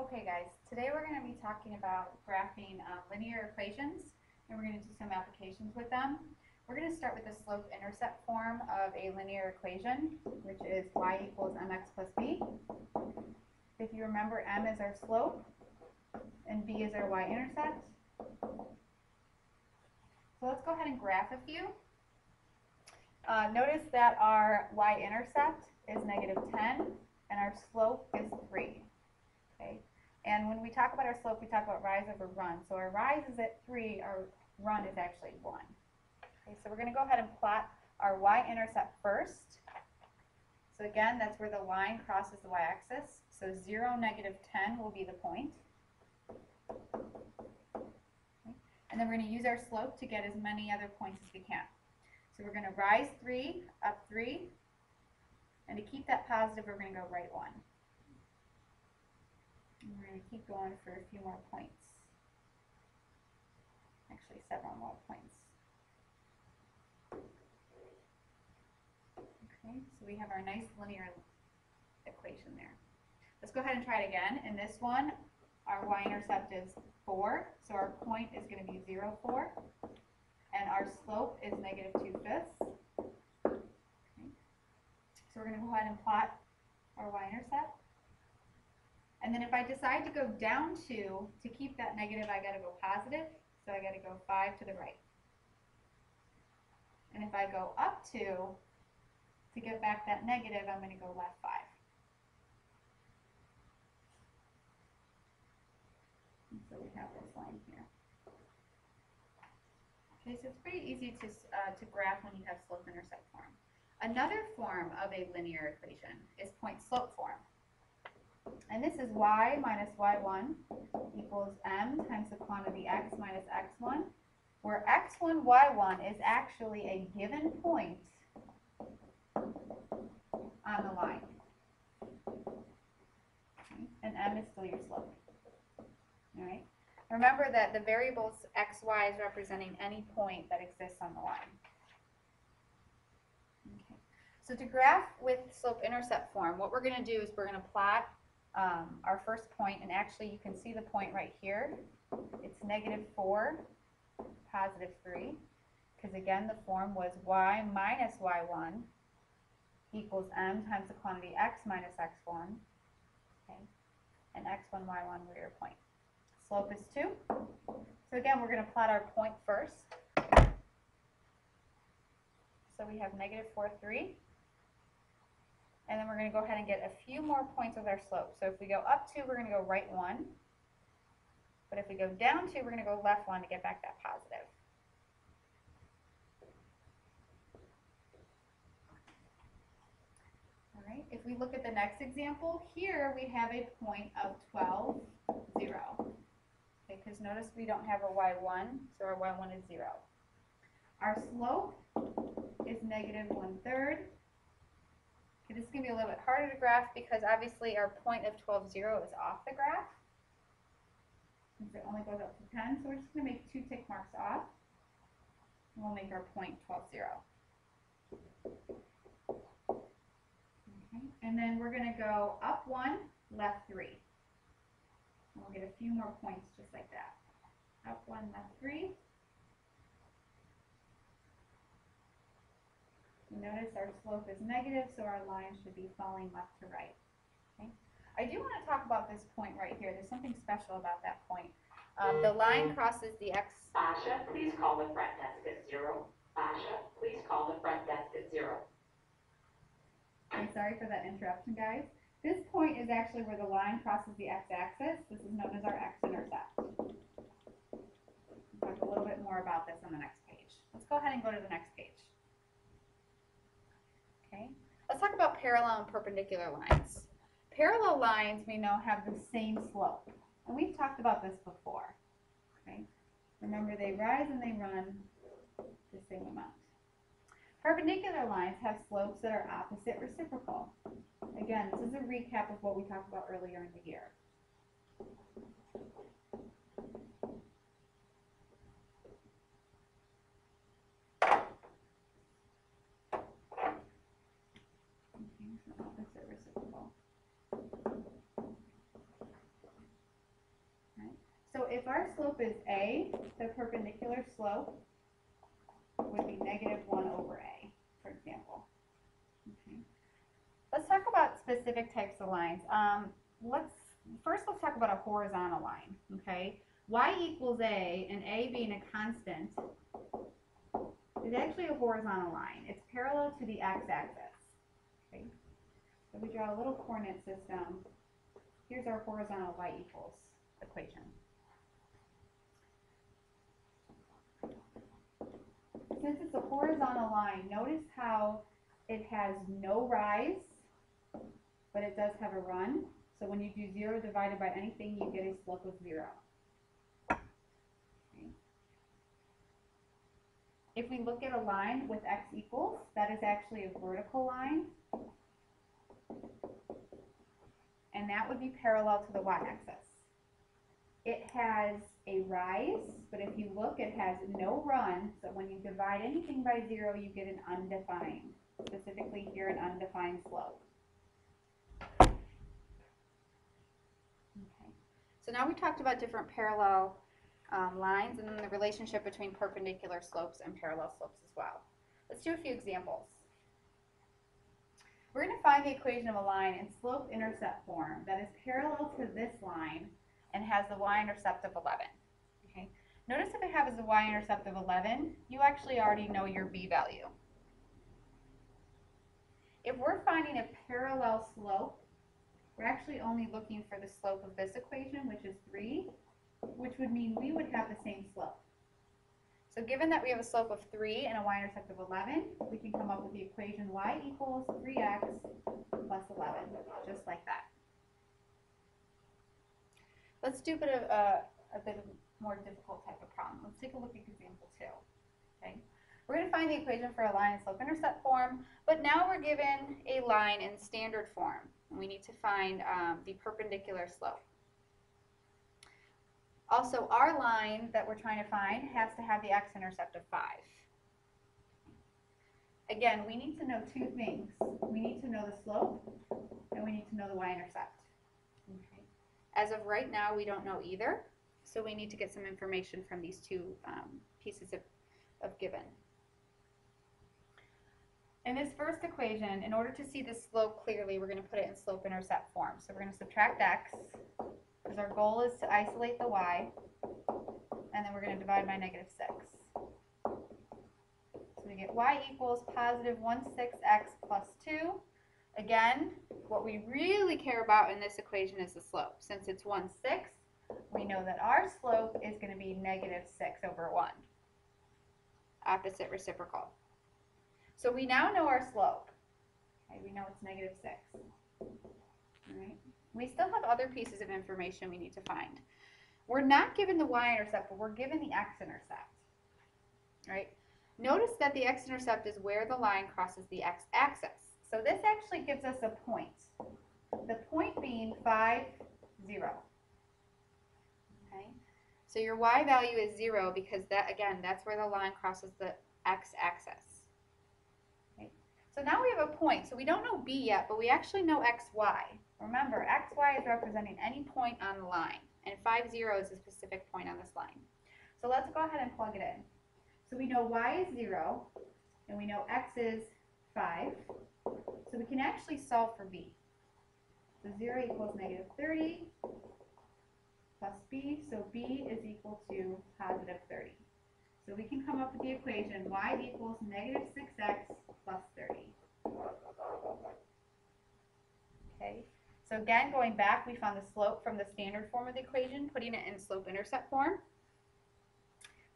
Okay guys, today we're going to be talking about graphing linear equations, and we're going to do some applications with them. We're going to start with the slope-intercept form of a linear equation, which is y equals mx plus b. If you remember, m is our slope and b is our y-intercept. So let's go ahead and graph a few. Notice that our y-intercept is -10 and our slope is 3. Okay? And when we talk about our slope, we talk about rise over run. So our rise is at 3, our run is actually 1. Okay, so we're going to go ahead and plot our y-intercept first. So again, that's where the line crosses the y-axis. So 0, -10 will be the point. Okay. And then we're going to use our slope to get as many other points as we can. So we're going to rise 3, up 3, and to keep that positive, we're going to go right 1. And we're going to keep going for a few more points. Actually, several more points. Okay, so we have our nice linear equation there. Let's go ahead and try it again. In this one, our y-intercept is 4, so our point is going to be 0, 4. And our slope is -2/5. Okay. So we're going to go ahead and plot our y-intercept. And then if I decide to go down 2, to keep that negative, I got to go positive. So I got to go 5 to the right. And if I go up 2, to get back that negative, I'm going to go left 5. And so we have this line here. Okay, so it's pretty easy to graph when you have slope-intercept form. Another form of a linear equation is point-slope form. And this is y minus y1 equals m times the quantity x minus x1, where x1, y1 is actually a given point on the line. Okay. And m is still your slope. All right. Remember that the variables x, y is representing any point that exists on the line. Okay. So to graph with slope-intercept form, what we're going to do is we're going to plot our first point, and actually you can see the point right here. It's -4, +3, because again the form was y minus y1 equals m times the quantity x minus x1, okay, and x1, y1 were your point. Slope is 2. So again, we're going to plot our point first. So we have -4, 3. And then we're going to go ahead and get a few more points with our slope. So if we go up 2, we're going to go right 1. But if we go down 2, we're going to go left 1 to get back that positive. All right. If we look at the next example, here we have a point of 12, 0. Okay, because notice we don't have a y1, so our y1 is 0. Our slope is -1/3. Okay, this is going to be a little bit harder to graph because obviously our point of 12, 0 is off the graph, since it only goes up to 10. So we're just going to make 2 tick marks off, and we'll make our point 12, 0. Okay, and then we're going to go up 1, left 3. And we'll get a few more points just like that. Up 1, left 3. Notice our slope is negative, so our line should be falling left to right. Okay. I do want to talk about this point right here. There's something special about that point. The line crosses the x. Asha, please call the front desk at 0. Asha, please call the front desk at 0. I'm sorry for that interruption, guys. This point is actually where the line crosses the x-axis. This is known as our x-intercept. We'll talk a little bit more about this on the next page. Let's go ahead and go to the next page. Okay. Let's talk about parallel and perpendicular lines. Parallel lines, we know, have the same slope. And we've talked about this before. Okay. Remember, they rise and they run the same amount. Perpendicular lines have slopes that are opposite reciprocal. Again, this is a recap of what we talked about earlier in the year. Okay, so opposite reciprocal. if our slope is A, the perpendicular slope would be -1 over A, for example. Okay. Let's talk about specific types of lines. Let's talk about a horizontal line, okay? Y equals A, and A being a constant, is actually a horizontal line. It's parallel to the x-axis, okay? So we draw a little coordinate system. Here's our horizontal y equals equation. Since it's a horizontal line, notice how it has no rise, but it does have a run. So when you do 0 divided by anything, you get a slope of 0. Okay. If we look at a line with x equals, that is actually a vertical line. And that would be parallel to the y-axis. It has a rise, but if you look, it has no run. So when you divide anything by 0, you get an undefined, specifically here an undefined slope. Okay. So now we talked about different parallel lines and then the relationship between perpendicular slopes and parallel slopes as well. Let's do a few examples. We're going to find the equation of a line in slope-intercept form that is parallel to this line and has the y-intercept of 11. Okay. Notice if it has the y-intercept of 11, you actually already know your b value. If we're finding a parallel slope, we're actually only looking for the slope of this equation, which is 3, which would mean we would have the same slope. So given that we have a slope of 3 and a y-intercept of 11, we can come up with the equation y equals 3x plus 11, just like that. Let's do a bit of more difficult type of problem. Let's take a look at example 2. Okay. We're going to find the equation for a line in slope-intercept form, but now we're given a line in standard form. And we need to find the perpendicular slope. Also, our line that we're trying to find has to have the x-intercept of 5. Again, we need to know two things. We need to know the slope, and we need to know the y-intercept. Okay. As of right now, we don't know either, so we need to get some information from these two pieces of given. In this first equation, in order to see the slope clearly, we're going to put it in slope-intercept form. So we're going to subtract x, because our goal is to isolate the y, and then we're going to divide by -6. So we get y equals positive 1/6x plus 2. Again, what we really care about in this equation is the slope. Since it's 1/6, we know that our slope is going to be -6 over 1. Opposite reciprocal. So we now know our slope. Okay, we know it's -6. All right. We still have other pieces of information we need to find. We're not given the y-intercept, but we're given the x-intercept. Right? Notice that the x-intercept is where the line crosses the x-axis. So this actually gives us a point. The point being 5, 0. Okay? So your y value is 0 because that, again, that's where the line crosses the x-axis. Okay? So now we have a point. So we don't know b yet, but we actually know xy. Remember, xy is representing any point on the line, and 5, 0 is a specific point on this line. So let's go ahead and plug it in. So we know y is 0, and we know x is 5. So we can actually solve for b. So 0 equals -30 plus b, so b is equal to positive 30. So we can come up with the equation y equals -6x plus 30. Okay. So again, going back, we found the slope from the standard form of the equation, putting it in slope-intercept form.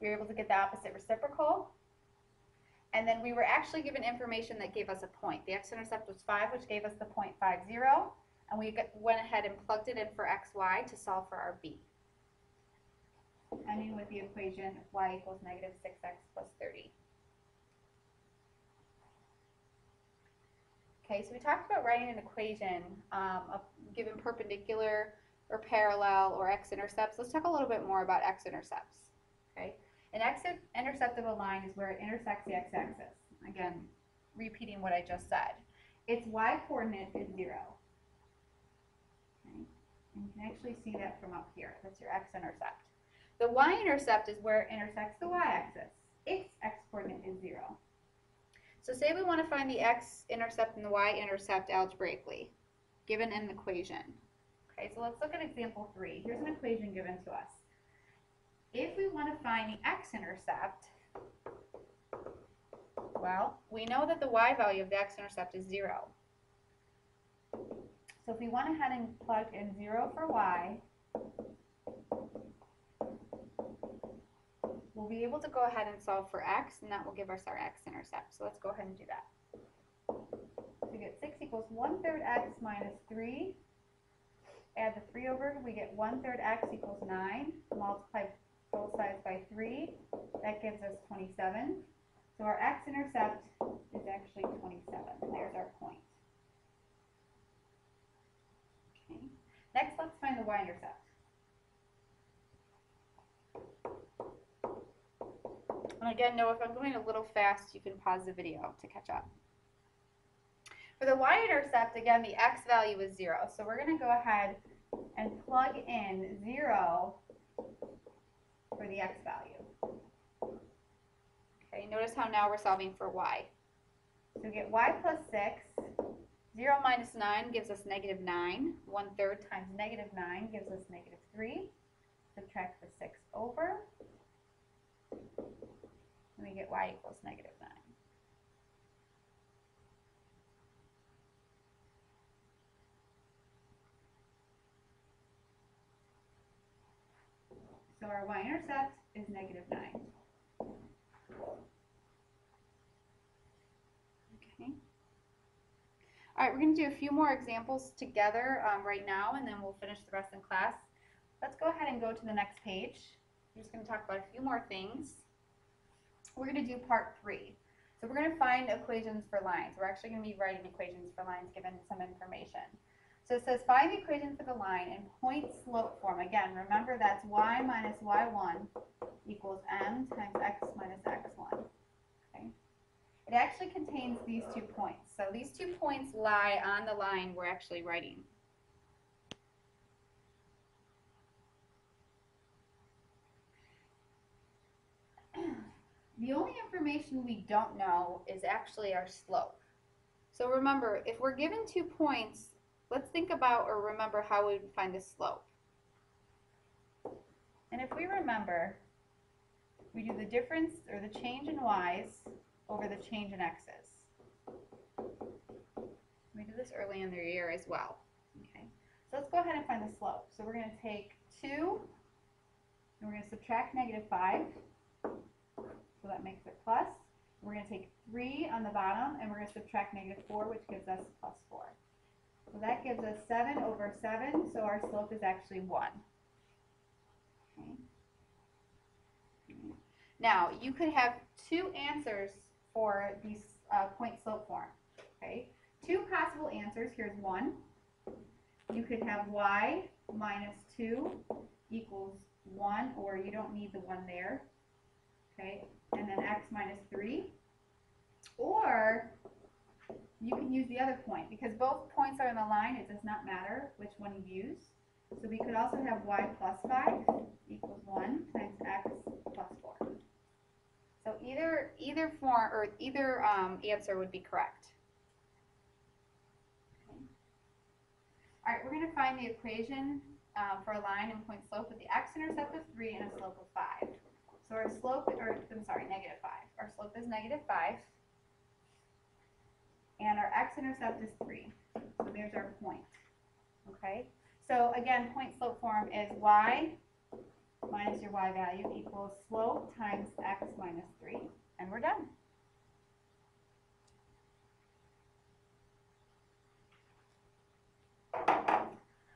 We were able to get the opposite reciprocal. And then we were actually given information that gave us a point. The x-intercept was 5, which gave us the point 5, 0. And we went ahead and plugged it in for xy to solve for our b. Ending with the equation y equals -6x plus 30. Okay, so we talked about writing an equation of given perpendicular or parallel or x-intercepts. Let's talk a little bit more about x-intercepts. Okay, an x-intercept of a line is where it intersects the x-axis. Again, repeating what I just said. Its y-coordinate is 0. Okay, and you can actually see that from up here. That's your x-intercept. The y-intercept is where it intersects the y-axis. Its x-coordinate is 0. So say we want to find the x-intercept and the y-intercept algebraically, given an equation. Okay, so let's look at example 3. Here's an equation given to us. If we want to find the x-intercept, well, we know that the y value of the x-intercept is 0. So if we went ahead and plugged in 0 for y, we'll be able to go ahead and solve for x, and that will give us our x-intercept. So let's go ahead and do that. So we get 6 equals 1/3 x minus 3. Add the 3 over, we get 1/3 x equals 9. Multiply both sides by 3. That gives us 27. So our x-intercept is actually 27. There's our point. Okay. Next, let's find the y-intercept. And again, Noah, if I'm going a little fast, you can pause the video to catch up. For the y-intercept, again, the x value is 0. So we're going to go ahead and plug in 0 for the x value. Okay, notice how now we're solving for y. So we get y plus 6. 0 minus 9 gives us negative 9. 1/3 times negative 9 gives us negative 3. Subtract the 6 over. And we get y equals negative 9. So our y-intercept is negative 9. Okay. All right, we're going to do a few more examples together right now, and then we'll finish the rest in class. Let's go ahead and go to the next page. We're just going to talk about a few more things. We're going to do part 3. So we're going to find equations for lines. We're actually going to be writing equations for lines given some information. So it says find the equation for the line in point-slope form. Again, remember that's y minus y1 equals m times x minus x1. Okay. It actually contains these 2 points. So these 2 points lie on the line we're actually writing. The only information we don't know is actually our slope. So remember, if we're given 2 points, let's think about or remember how we would find the slope. And if we remember, we do the difference or the change in y's over the change in x's. We did this early in the year as well. Okay, so let's go ahead and find the slope. So we're going to take 2, and we're going to subtract negative 5. So that makes it plus. We're going to take 3 on the bottom, and we're going to subtract negative 4, which gives us plus 4. So that gives us 7 over 7, so our slope is actually 1. Okay. Now, you could have 2 answers for these point-slope form. Okay. 2 possible answers. Here's one. You could have y minus 2 equals 1, or you don't need the 1 there. Okay, and then x minus 3. Or you can use the other point. Because both points are in the line, it does not matter which one you use. So we could also have y plus 5 equals 1 times x plus 4. So either form or either answer would be correct. Okay. All right, we're going to find the equation for a line in point slope with the x-intercept of 3 and a slope of 5. So our slope, negative 5. Our slope is negative 5. And our x-intercept is 3. So there's our point. Okay? So again, point-slope form is y minus your y value equals slope times x minus 3. And we're done.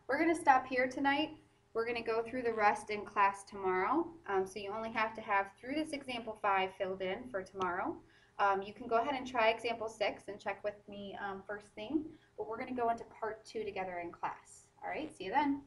We're going to stop here tonight. We're going to go through the rest in class tomorrow. So you only have to have through this example 5 filled in for tomorrow. You can go ahead and try example 6 and check with me first thing. But we're going to go into part 2 together in class. All right, see you then.